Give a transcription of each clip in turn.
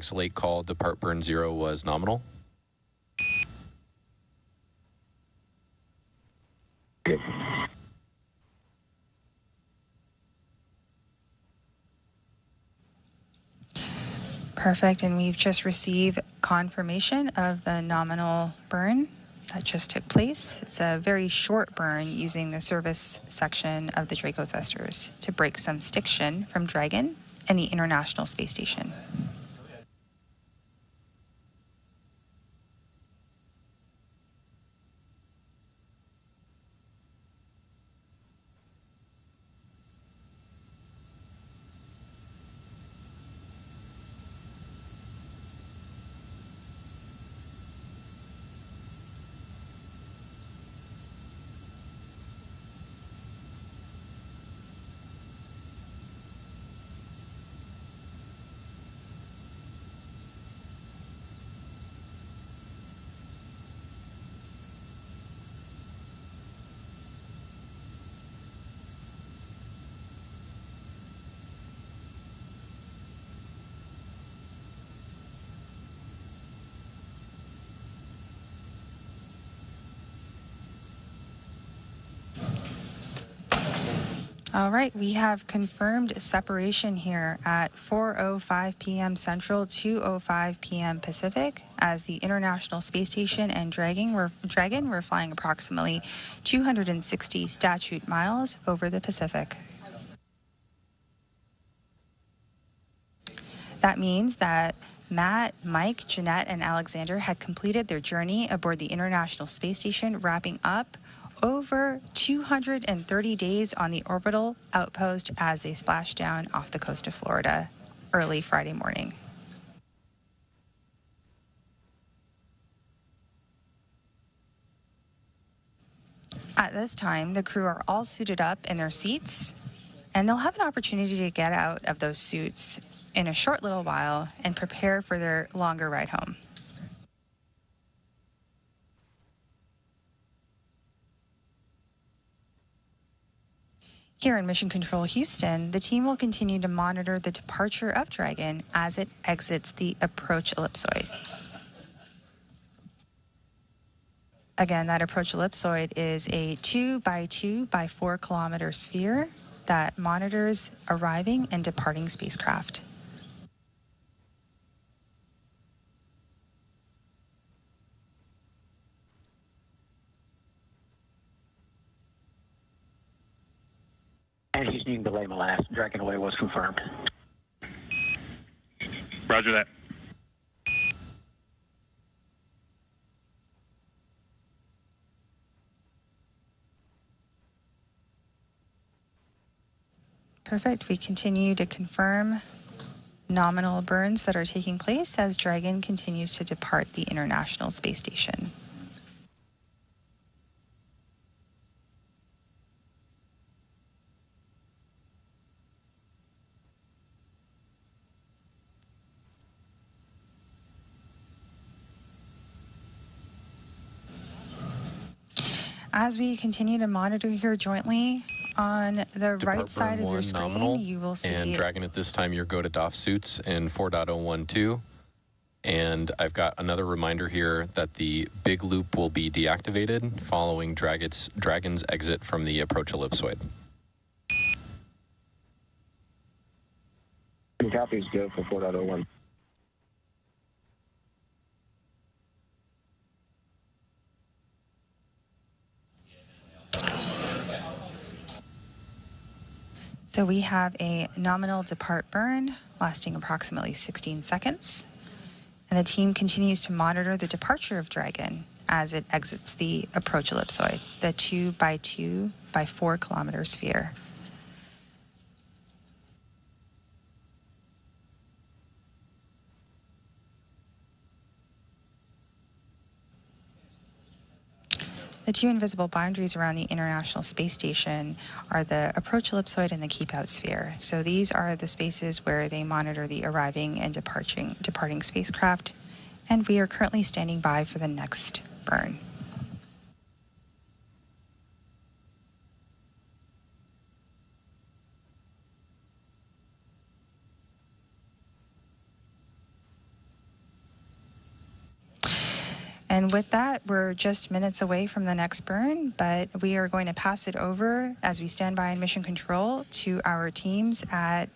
select call depart burn 0 was nominal. Good. Perfect, and we've just received confirmation of the nominal burn that just took place. It's a very short burn using the service section of the Draco thrusters to break some stiction from Dragon and the International Space Station. All right, we have confirmed separation here at 4:05 p.m. Central, 2:05 p.m. Pacific, as the International Space Station and Dragon were flying approximately 260 statute miles over the Pacific. That means that Matt, Mike, Jeanette, and Alexander had completed their journey aboard the International Space Station, wrapping up over 230 days on the orbital outpost as they splashed down off the coast of Florida early Friday morning. At this time, the crew are all suited up in their seats, and they'll have an opportunity to get out of those suits in a short little while and prepare for their longer ride home. Here in Mission Control Houston, the team will continue to monitor the departure of Dragon as it exits the approach ellipsoid. Again, that approach ellipsoid is a 2 by 2 by 4 kilometer sphere that monitors arriving and departing spacecraft. And Houston, you can delay my last. Dragon away was confirmed. Roger that. Perfect. We continue to confirm nominal burns that are taking place as Dragon continues to depart the International Space Station. As we continue to monitor here jointly, on the right side of your screen, nominal, you will see... And Dragon, at this time, your go to DOF suits in 4.012. And I've got another reminder here that the big loop will be deactivated following Dragon's exit from the approach ellipsoid. Copies go for 4.01. So we have a nominal depart burn lasting approximately 16 seconds. And the team continues to monitor the departure of Dragon as it exits the approach ellipsoid, the 2 by 2 by 4 kilometer sphere. The two invisible boundaries around the International Space Station are the approach ellipsoid and the keep-out sphere. So these are the spaces where they monitor the arriving and departing spacecraft, and we are currently standing by for the next burn. And with that, we're just minutes away from the next burn, but we are going to pass it over as we stand by in mission control to our teams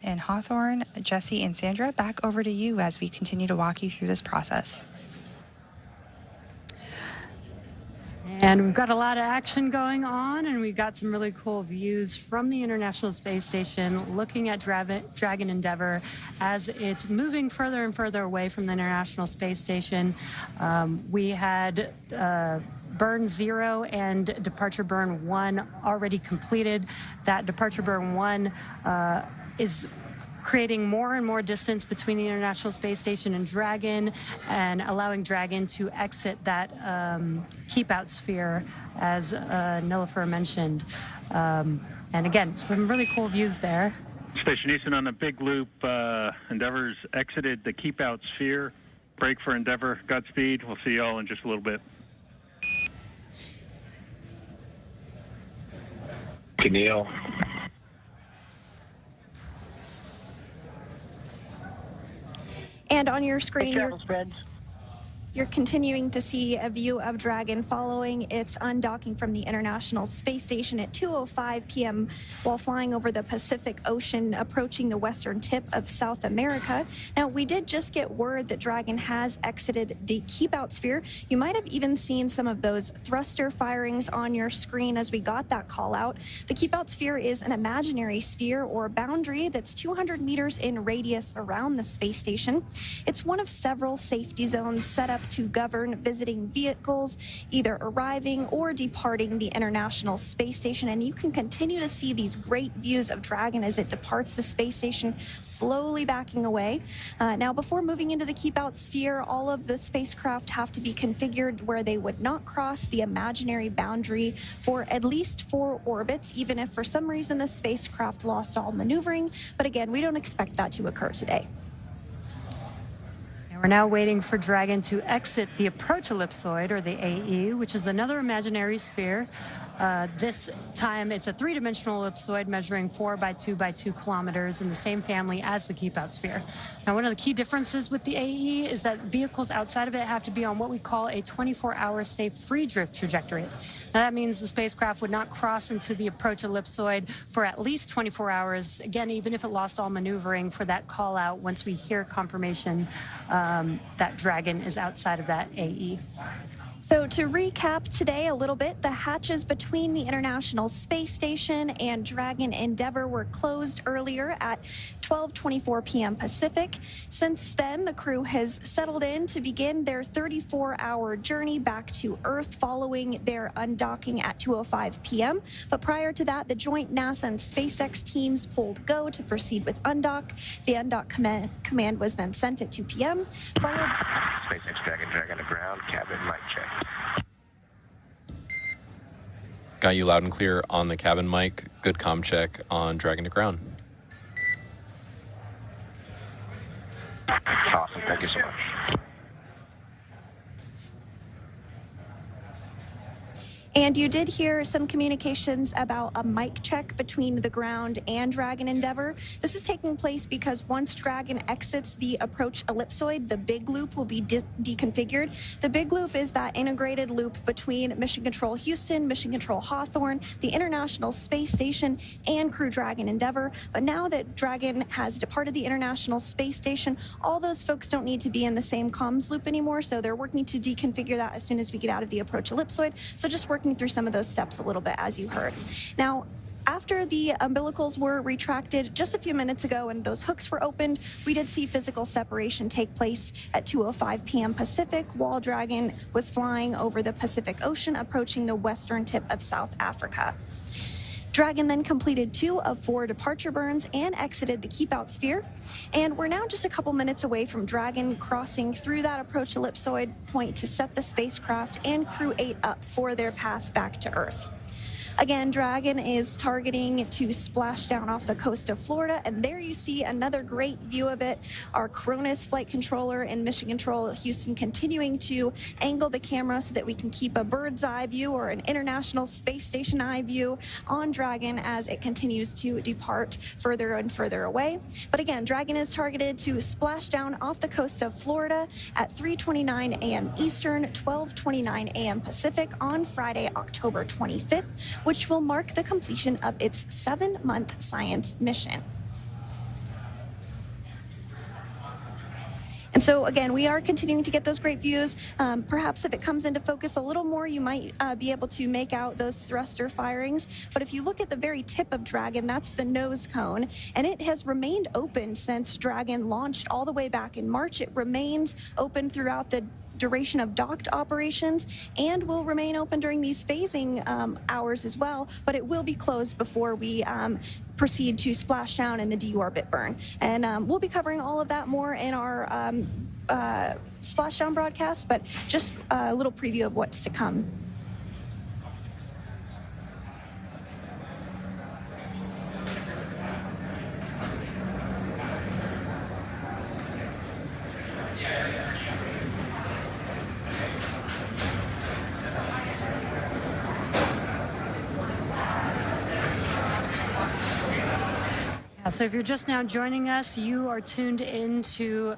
in Hawthorne, Jesse and Sandra. Back over to you as we continue to walk you through this process. And we've got a lot of action going on, and we've got some really cool views from the International Space Station looking at Dragon Endeavour as it's moving further and further away from the International Space Station. We had burn 0 and departure burn 1 already completed. That departure burn 1 is creating more and more distance between the International Space Station and Dragon, and allowing Dragon to exit that keep-out sphere, as Nilofer mentioned. And again, some really cool views there. Station Easton on a big loop. Endeavour's exited the keep-out sphere. Break for Endeavour. Godspeed. We'll see you all in just a little bit. Neil. And on your screen, Spreads. you're continuing to see a view of Dragon following its undocking from the International Space Station at 2:05 p.m. while flying over the Pacific Ocean, approaching the western tip of South America. Now, we did just get word that Dragon has exited the keep-out sphere. You might have even seen some of those thruster firings on your screen as we got that call out. The keep-out sphere is an imaginary sphere or boundary that's 200 meters in radius around the space station. It's one of several safety zones set up to govern visiting vehicles either arriving or departing the International Space Station, and you can continue to see these great views of Dragon as it departs the space station, slowly backing away. Now, before moving into the keep-out sphere, all of the spacecraft have to be configured where they would not cross the imaginary boundary for at least 4 orbits, even if for some reason the spacecraft lost all maneuvering. But again, we don't expect that to occur today. We're now waiting for Dragon to exit the approach ellipsoid, or the AE, which is another imaginary sphere. This time, it's a 3-dimensional ellipsoid measuring 4 by 2 by 2 kilometers in the same family as the keep-out sphere. Now, one of the key differences with the AE is that vehicles outside of it have to be on what we call a 24-hour safe free drift trajectory. Now, that means the spacecraft would not cross into the approach ellipsoid for at least 24 hours, again, even if it lost all maneuvering for that call-out once we hear confirmation that Dragon is outside of that AE. So to recap today a little bit, the hatches between the International Space Station and Dragon Endeavour were closed earlier at 12:24 p.m. Pacific. Since then, the crew has settled in to begin their 34-hour journey back to Earth following their undocking at 2:05 p.m. But prior to that, the joint NASA and SpaceX teams pulled go to proceed with undock. The undock command was then sent at 2 p.m. followed... SpaceX Dragon to ground, cabin mic check. Got you loud and clear on the cabin mic. Good comm check on Dragon to ground. Awesome, thank you so much. And you did hear some communications about a mic check between the ground and Dragon Endeavour. This is taking place because once Dragon exits the approach ellipsoid, the big loop will be deconfigured. The big loop is that integrated loop between Mission Control Houston, Mission Control Hawthorne, the International Space Station, and Crew Dragon Endeavour. But now that Dragon has departed the International Space Station, all those folks don't need to be in the same comms loop anymore, so they're working to deconfigure that as soon as we get out of the approach ellipsoid. So just working through some of those steps a little bit, as you heard. Now, after the umbilicals were retracted just a few minutes ago and those hooks were opened, we did see physical separation take place at 2:05 p.m. Pacific while Dragon was flying over the Pacific Ocean, approaching the western tip of South Africa. Dragon then completed 2 of 4 departure burns and exited the keep-out sphere. And we're now just a couple minutes away from Dragon crossing through that approach ellipsoid point to set the spacecraft and Crew-8 up for their path back to Earth. Again, Dragon is targeting to splash down off the coast of Florida, and there you see another great view of it. Our Cronus flight controller and mission control at Houston continuing to angle the camera so that we can keep a bird's eye view or an International Space Station eye view on Dragon as it continues to depart further and further away. But again, Dragon is targeted to splash down off the coast of Florida at 3:29 a.m. Eastern, 12:29 a.m. Pacific on Friday, October 25th, which will mark the completion of its 7-month science mission. And so, again, we are continuing to get those great views. Perhaps if it comes into focus a little more, you might be able to make out those thruster firings. But if you look at the very tip of Dragon, that's the nose cone, and it has remained open since Dragon launched all the way back in March. It remains open throughout the duration of docked operations and will remain open during these phasing hours as well, but it will be closed before we proceed to splash down in the deorbit burn. And we'll be covering all of that more in our splashdown broadcast, but just a little preview of what's to come. So if you're just now joining us, you are tuned into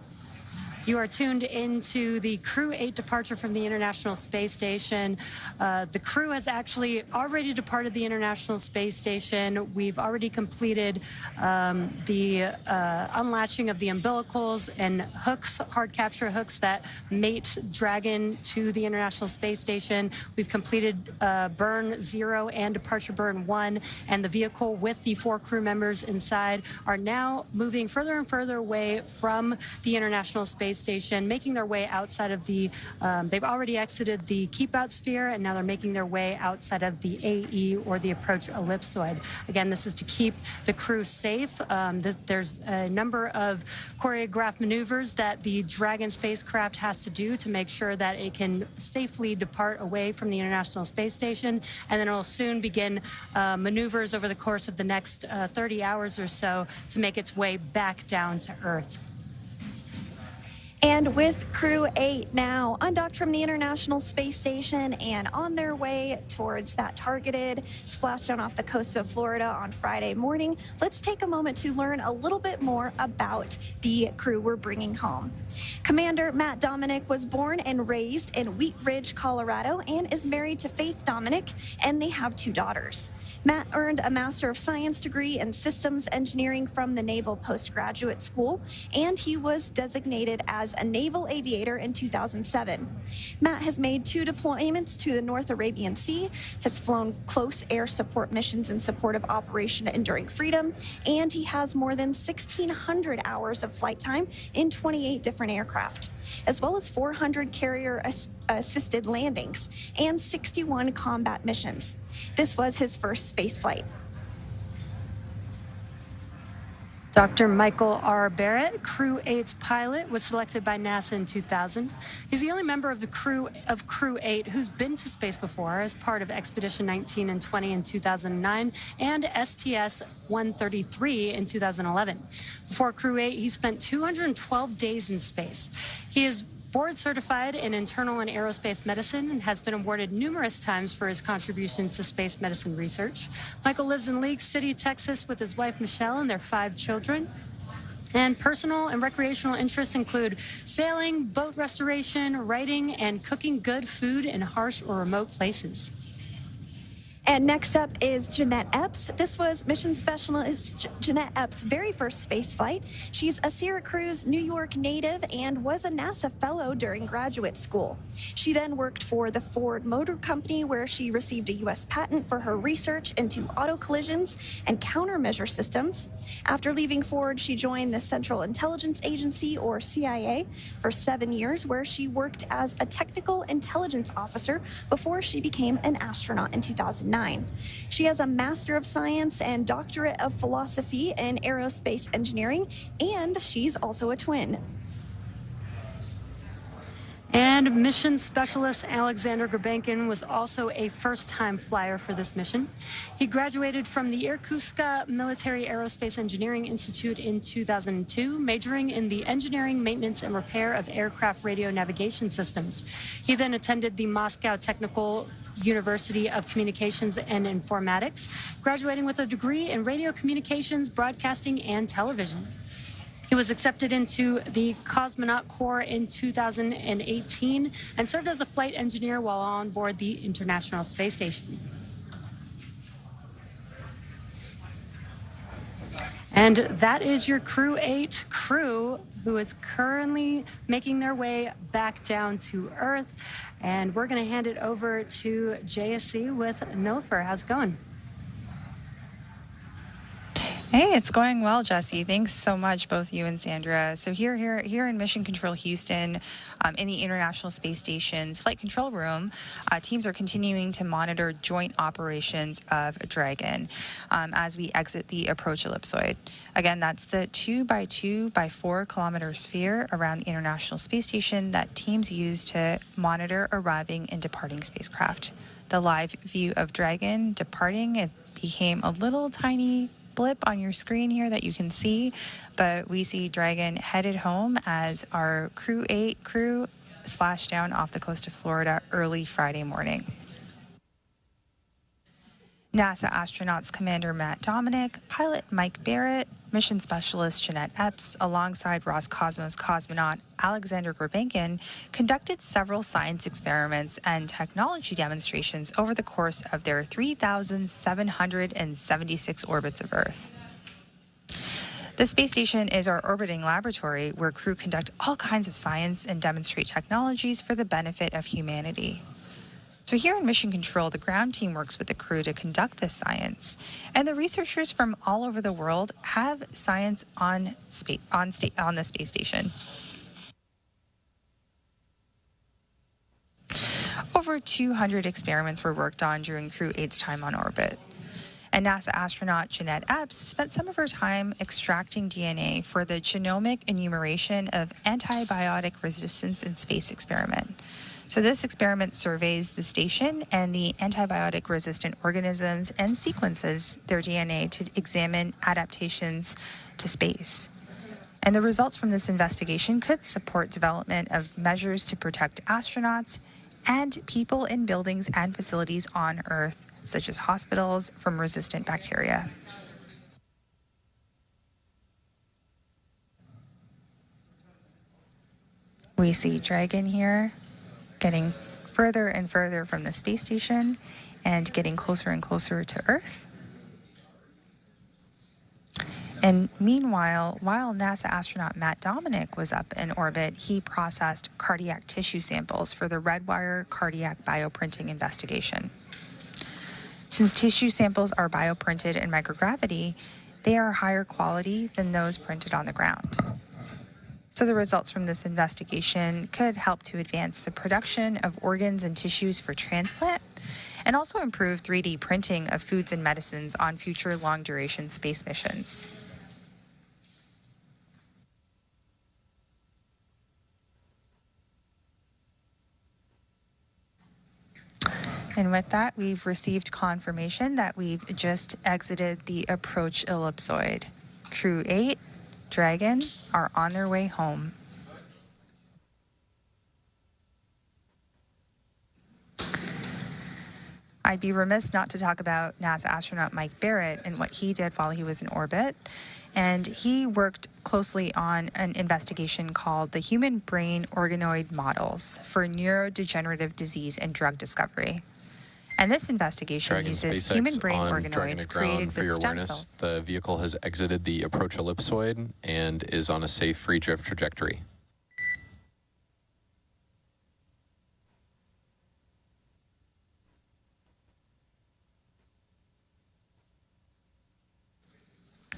the Crew-8 departure from the International Space Station. The crew has actually already departed the International Space Station. We've already completed the unlatching of the umbilicals and hooks, hard capture hooks that mate Dragon to the International Space Station. We've completed burn 0 and departure burn 1, and the vehicle with the 4 crew members inside are now moving further and further away from the International Space Station, making their way outside of the, they've already exited the keep out sphere, and now they're making their way outside of the AE, or the approach ellipsoid. Again, this is to keep the crew safe. There's a number of choreographed maneuvers that the Dragon spacecraft has to do to make sure that it can safely depart away from the International Space Station, and then it will soon begin maneuvers over the course of the next 30 hours or so to make its way back down to Earth. And with Crew-8 now undocked from the International Space Station and on their way towards that targeted splashdown off the coast of Florida on Friday morning, let's take a moment to learn a little bit more about the crew we're bringing home. Commander Matt Dominic was born and raised in Wheat Ridge, Colorado, and is married to Faith Dominic, and they have 2 daughters. Matt earned a Master of Science degree in Systems Engineering from the Naval Postgraduate School, and he was designated as a naval aviator in 2007. Matt has made 2 deployments to the North Arabian Sea, has flown close air support missions in support of Operation Enduring Freedom, and he has more than 1,600 hours of flight time in 28 different aircraft, as well as 400 carrier-assisted landings and 61 combat missions. This was his first space flight. Dr. Michael R. Barrett, Crew-8's pilot, was selected by NASA in 2000. He's the only member of the crew of Crew-8 who's been to space before as part of Expedition 19 and 20 in 2009 and STS-133 in 2011. Before Crew-8, he spent 212 days in space. He is board certified in internal and aerospace medicine and has been awarded numerous times for his contributions to space medicine research. Michael lives in League City, Texas with his wife Michelle and their 5 children. And personal and recreational interests include sailing, boat restoration, writing, and cooking good food in harsh or remote places. And next up is Jeanette Epps. This was Mission Specialist Jeanette Epps' very first space flight. She's a Syracuse, New York native and was a NASA fellow during graduate school. She then worked for the Ford Motor Company, where she received a U.S. patent for her research into auto collisions and countermeasure systems. After leaving Ford, she joined the Central Intelligence Agency, or CIA, for 7 years, where she worked as a technical intelligence officer before she became an astronaut in 2009. She has a Master of Science and Doctorate of Philosophy in Aerospace Engineering, and she's also a twin. And And mission specialist Alexander Gurbankin was also a first-time flyer for this mission. He graduated from the Irkutsk Military Aerospace Engineering Institute in 2002, majoring in the engineering, maintenance, and repair of aircraft radio navigation systems. He then attended the Moscow Technical University of Communications and Informatics, graduating with a degree in radio communications, broadcasting, and television. He was accepted into the Cosmonaut Corps in 2018 and served as a flight engineer while on board the International Space Station. And that is your Crew-8 crew, who is currently making their way back down to Earth. And we're going to hand it over to JSC with Nilfer. How's it going? Hey, it's going well, Jesse. Thanks so much, both you and Sandra. So here in Mission Control Houston, in the International Space Station's flight control room, teams are continuing to monitor joint operations of Dragon as we exit the approach ellipsoid. Again, that's the 2 by 2 by 4 kilometer sphere around the International Space Station that teams use to monitor arriving and departing spacecraft. The live view of Dragon departing, it became a little tiny blip on your screen here that you can see, but we see Dragon headed home as our Crew-8 crew splashed down off the coast of Florida early Friday morning. NASA astronauts Commander Matt Dominic, pilot Mike Barrett, mission specialist Jeanette Epps, alongside Roscosmos cosmonaut Alexander Gurbankin, conducted several science experiments and technology demonstrations over the course of their 3,776 orbits of Earth. The space station is our orbiting laboratory where crew conduct all kinds of science and demonstrate technologies for the benefit of humanity. So here in Mission Control, the ground team works with the crew to conduct this science, and the researchers from all over the world have science on the space station. Over 200 experiments were worked on during Crew-8's time on orbit. And NASA astronaut Jeanette Epps spent some of her time extracting DNA for the genomic enumeration of antibiotic resistance in space experiment. So this experiment surveys the station and the antibiotic-resistant organisms and sequences their DNA to examine adaptations to space. And the results from this investigation could support development of measures to protect astronauts and people in buildings and facilities on Earth, such as hospitals, from resistant bacteria. We see Dragon here getting further and further from the space station and getting closer and closer to Earth. And meanwhile, while NASA astronaut Matt Dominic was up in orbit, he processed cardiac tissue samples for the Redwire cardiac bioprinting investigation. Since tissue samples are bioprinted in microgravity, they are higher quality than those printed on the ground. So the results from this investigation could help to advance the production of organs and tissues for transplant, and also improve 3D printing of foods and medicines on future long-duration space missions. And with that, we've received confirmation that we've just exited the approach ellipsoid. Crew-8, Dragon are on their way home. I'd be remiss not to talk about NASA astronaut Mike Barrett and what he did while he was in orbit. And he worked closely on an investigation called the Human Brain Organoid Models for Neurodegenerative Disease and Drug Discovery. And this investigation uses SpaceX human brain on organoids created with stem cells. The vehicle has exited the approach ellipsoid and is on a safe free drift trajectory.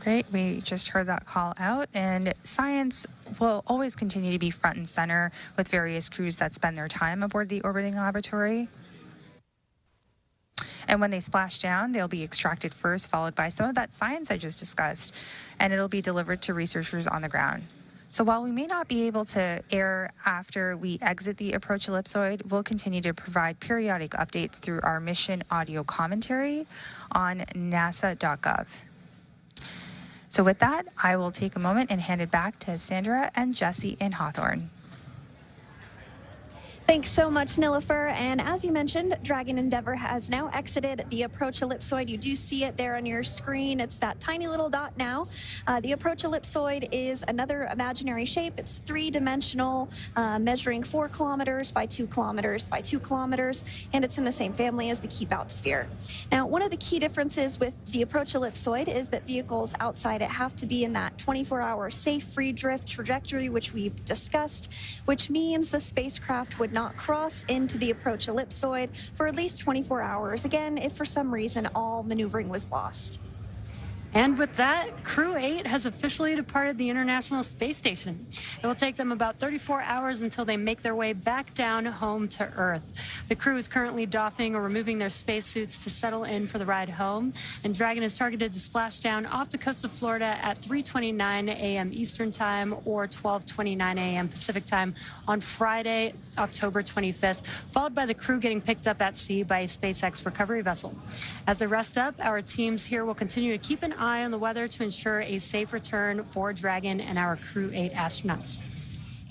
Great, we just heard that call out, and science will always continue to be front and center with various crews that spend their time aboard the orbiting laboratory. And when they splash down, they'll be extracted first, followed by some of that science I just discussed, and it'll be delivered to researchers on the ground. So while we may not be able to air after we exit the approach ellipsoid, we'll continue to provide periodic updates through our mission audio commentary on nasa.gov. So with that, I will take a moment and hand it back to Sandra and Jesse in Hawthorne. Thanks so much, Nilofer. And as you mentioned, Dragon Endeavour has now exited the approach ellipsoid. You do see it there on your screen. It's that tiny little dot now. The approach ellipsoid is another imaginary shape. It's three-dimensional, measuring 4 kilometers by 2 kilometers by 2 kilometers, and it's in the same family as the keep-out sphere. Now, one of the key differences with the approach ellipsoid is that vehicles outside it have to be in that 24-hour safe free drift trajectory, which we've discussed, which means the spacecraft would not cross into the approach ellipsoid for at least 24 hours, again, if for some reason all maneuvering was lost. And with that, Crew-8 has officially departed the International Space Station. It will take them about 34 hours until they make their way back down home to Earth. The crew is currently doffing or removing their spacesuits to settle in for the ride home, and Dragon is targeted to splash down off the coast of Florida at 3:29 a.m. Eastern Time or 12:29 a.m. Pacific Time on Friday, October 25th, followed by the crew getting picked up at sea by a SpaceX recovery vessel. As they rest up, our teams here will continue to keep an eye on the weather to ensure a safe return for Dragon and our Crew-8 astronauts.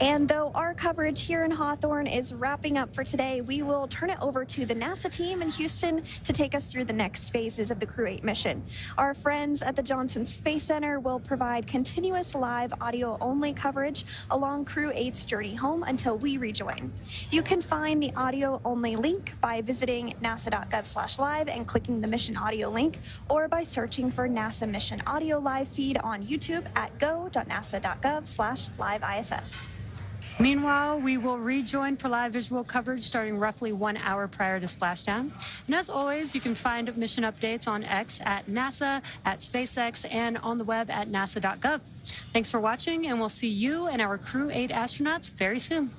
And though our coverage here in Hawthorne is wrapping up for today, we will turn it over to the NASA team in Houston to take us through the next phases of the Crew-8 mission. Our friends at the Johnson Space Center will provide continuous live audio-only coverage along Crew-8's journey home until we rejoin. You can find the audio-only link by visiting nasa.gov/live and clicking the mission audio link, or by searching for NASA Mission Audio Live feed on YouTube at go.nasa.gov/liveiss. Meanwhile, we will rejoin for live visual coverage starting roughly 1 hour prior to splashdown. And as always, you can find mission updates on X at NASA, at SpaceX, and on the web at nasa.gov. Thanks for watching, and we'll see you and our Crew-8 astronauts very soon.